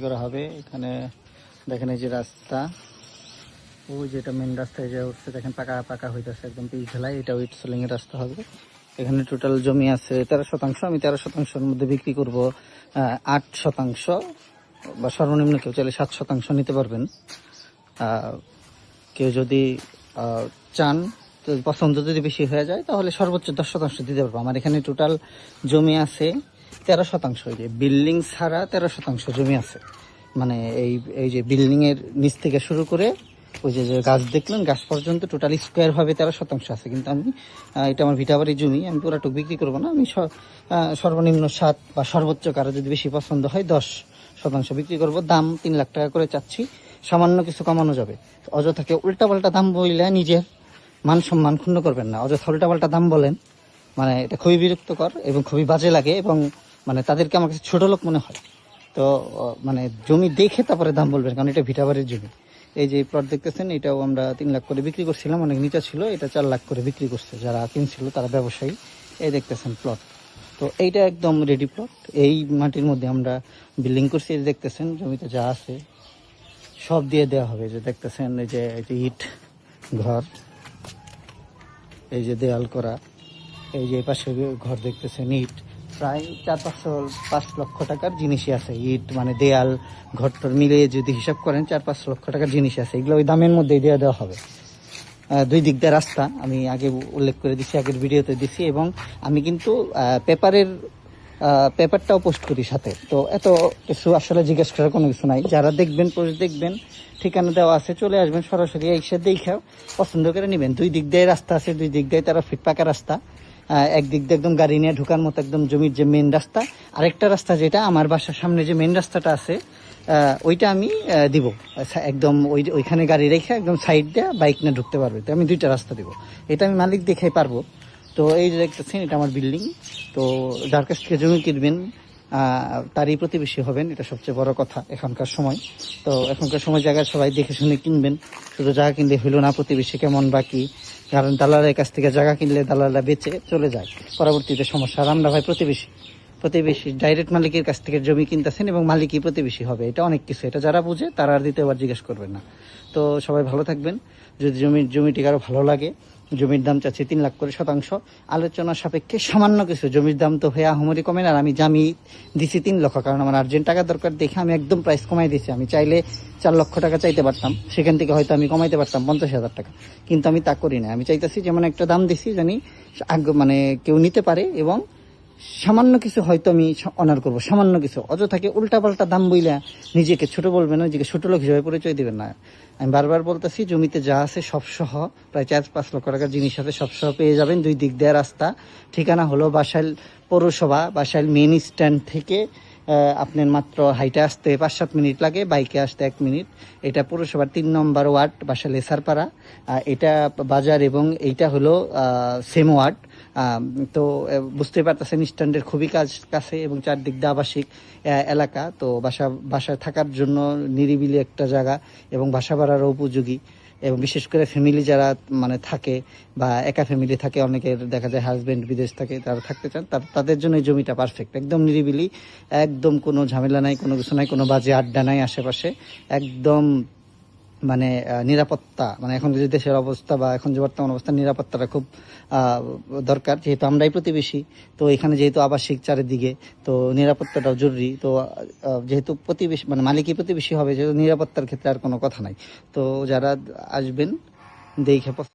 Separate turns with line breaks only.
করা হবে। এখানে দেখেন এই যে রাস্তা, ওই যেটা মেন রাস্তায় যে উঠছে দেখেন পাকা পাকা হইতেছে একদম পিচ ঢালাই, এটা উইড সোলিং এর রাস্তা হবে। এখানে টোটাল জমি আছে 13%। আমি 13%-এর মধ্যে বিক্রি করব 8%, বা সর্বনিম্ন কেউ চাইলে 7% নিতে পারবেন। কেউ যদি চান, তো পছন্দ যদি বেশি হয়ে যায় তাহলে সর্বোচ্চ 10% দিতে পারবো। আমার এখানে টোটাল জমি আছে 13%, যে বিল্ডিং ছাড়া 13% জমি আছে। মানে এই যে বিল্ডিং এর নিচ থেকে শুরু করে ওই যে গাছ দেখলেন, গাছ পর্যন্ত টোটাল স্কোয়ার ভাবে 13% আছে। কিন্তু আমি এটা আমার ভিটাবাড়ির জমি, আমি পুরাটুক বিক্রি করবো না। আমি সর্বনিম্ন 7 বা সর্বোচ্চ কারো যদি বেশি পছন্দ হয় 10% বিক্রি করব। দাম 3 লাখ টাকা করে চাচ্ছি, সামান্য কিছু কমানো যাবে। অযথাকে উল্টাপাল্টা দাম বললে নিজের মান সম্মান ক্ষুণ্ণ করবেন না। অযথা উল্টাপাল্টা দাম বলেন, মানে এটা খুবই বিরক্তকর এবং খুবই বাজে লাগে, এবং মানে তাদেরকে আমার কাছে ছোট লোক মনে হয়। তো মানে জমি দেখে তারপরে দাম বলবেন, কারণ এটা ভিটাবাড়ির জমি। এই যে প্লট দেখতেছেন, এটাও আমরা 3 লাখ করে বিক্রি করছিলাম, অনেক নিচা ছিল, এটা 4 লাখ করে বিক্রি করছে যারা কিনছিল, তারা ব্যবসায়ী। এই দেখতেছেন প্লট, তো এইটা একদম রেডি প্লট। এই মাটির মধ্যে আমরা বিল্ডিং করছি। এই দেখতেছেন জমিতে যা আছে সব দিয়ে দেওয়া হবে। যে দেখতেছেন এই যে ইট ঘর, এই যে দেয়াল করা, এই যে পাশে ঘর দেখতেছেন ইট, প্রায় 4-5 লক্ষ টাকার জিনিসই আছে। ইট মানে দেয়াল ঘরটর মিলিয়ে যদি হিসাব করেন 4-5 লক্ষ টাকার জিনিস আছে। এগুলো ওই দামের মধ্যেই দিয়ে দেওয়া হবে। 2 দিক দিয়ে রাস্তা আমি আগে উল্লেখ করে দিচ্ছি, আগের ভিডিওতে দিচ্ছি। এবং আমি কিন্তু পেপারটাও পোস্ট করি সাথে। তো এত কিছু আসলে জিজ্ঞেস করার কোনো কিছু নাই। যারা দেখবেন, পোস্ট দেখবেন, ঠিকানা দেওয়া আছে, চলে আসবেন সরাসরি, এসে দেখে পছন্দ করে নেবেন। 2 দিক দিয়ে রাস্তা আছে, 2 দিক দিয়ে 13 ফিট পাকা রাস্তা। একদিক দিয়ে একদম গাড়ি নিয়ে ঢোকার মতো একদম জমির যে মেন রাস্তা। আরেকটা রাস্তা যেটা আমার বাসার সামনে যে মেন রাস্তাটা আছে, ওইটা আমি দিব একদম ওইখানে গাড়ি রেখে একদম সাইড দিয়ে বাইক নিয়ে ঢুকতে পারবে। তো আমি 2টা রাস্তা দিব, এটা আমি মালিক দেখে পারবো। তো এই যে দেখতেছেন, এটা আমার বিল্ডিং। তো যার কাছ থেকে জমি কিনবেন তারই প্রতিবেশী হবেন, এটা সবচেয়ে বড় কথা এখনকার সময়। তো এখনকার সময় জায়গা সবাই দেখে শুনে কিনবেন। শুধু জায়গা কিনলে হইলো না, প্রতিবেশী কেমন বা কি, কারণ দালালের কাছ থেকে জায়গা কিনলে দালালরা বেচে চলে যায়, পরবর্তীতে সমস্যা। আর আমরা ভাই প্রতিবেশী ডাইরেক্ট মালিকের কাছ থেকে জমি কিনতেছেন এবং মালিকই প্রতিবেশী হবে। এটা অনেক কিছু, এটা যারা বুঝে তারা আর দ্বিতীয়বার জিজ্ঞেস করবেন না। তো সবাই ভালো থাকবেন। যদি জমিটি কারো ভালো লাগে, জমির দাম চাচ্ছি 3 লাখ করে, শতাংশ আলোচনা সাপেক্ষে সামান্য কিছু। জমির দাম তো হয়ে আহমরি কমে না। আর আমি জামি দিছি 3 লক্ষ, কারণ আমার আর্জেন্ট টাকা দরকার দেখে আমি একদম প্রাইস কমাই দিছি। আমি চাইলে 4 লক্ষ টাকা চাইতে পারতাম, সেখান থেকে হয়তো আমি কমাইতে পারতাম 50,000 টাকা, কিন্তু আমি তা করি না। আমি চাইতেছি যেমন একটা দাম দিছি জানি মানে কেউ নিতে পারে, এবং সামান্য কিছু হয়তো আমি অনার করবো, সামান্য কিছু। অযথাকে উল্টাপাল্টা দাম বইলা নিজেকে ছোট বলবেন না, নিজেকে ছোট লোক হিসেবে পরিচয় দিবেন না। আমি বারবার বলতেছি, জমিতে যা আছে সব সহ প্রায় 4-5 লক্ষ টাকার জিনিস আছে, সব সহ পেয়ে যাবেন। 2 দিক দিয়ে রাস্তা। ঠিকানা হলো বাসাইল পৌরসভা, বাসাইল মেন স্ট্যান্ড থেকে আপনার মাত্র হাইটে আসতে 5-7 মিনিট লাগে, বাইকে আসতে 1 মিনিট। এটা পৌরসভার 3 নম্বর ওয়ার্ড, বাসাইল এসারপাড়া। এটা বাজার এবং এইটা হলো সেম ওয়ার্ড। তো বুঝতে পারতেছেন স্ট্যান্ডের খুবই কাছে, এবং চারদিক দিয়ে আবাসিক এলাকা। তো বাসায় থাকার জন্য নিরিবিলি একটা জায়গা, এবং বাসা ভাড়ারও উপযোগী। এবং বিশেষ করে ফ্যামিলি যারা মানে থাকে, বা একা ফ্যামিলি থাকে, অনেকের দেখা যায় হাজবেন্ড বিদেশ থাকে, তারা থাকতে চান, তাদের জন্য এই জমিটা পারফেক্ট। একদম নিরিবিলি, একদম কোনো ঝামেলা নাই, কোনো কিছু নাই, কোনো বাজে আড্ডা নাই আশেপাশে। একদম মানে নিরাপত্তা, মানে এখন যে দেশের অবস্থা বা এখন যে বর্তমান অবস্থা, নিরাপত্তাটা খুব দরকার। যেহেতু আমরাই প্রতিবেশী, তো এখানে যেহেতু আবাসিক চারিদিকে, তো নিরাপত্তাটাও জরুরি। তো যেহেতু প্রতিবেশী মানে মালিকই প্রতিবেশী হবে, যেহেতু নিরাপত্তার ক্ষেত্রে আর কোনো কথা নাই। তো যারা আসবেন দেখে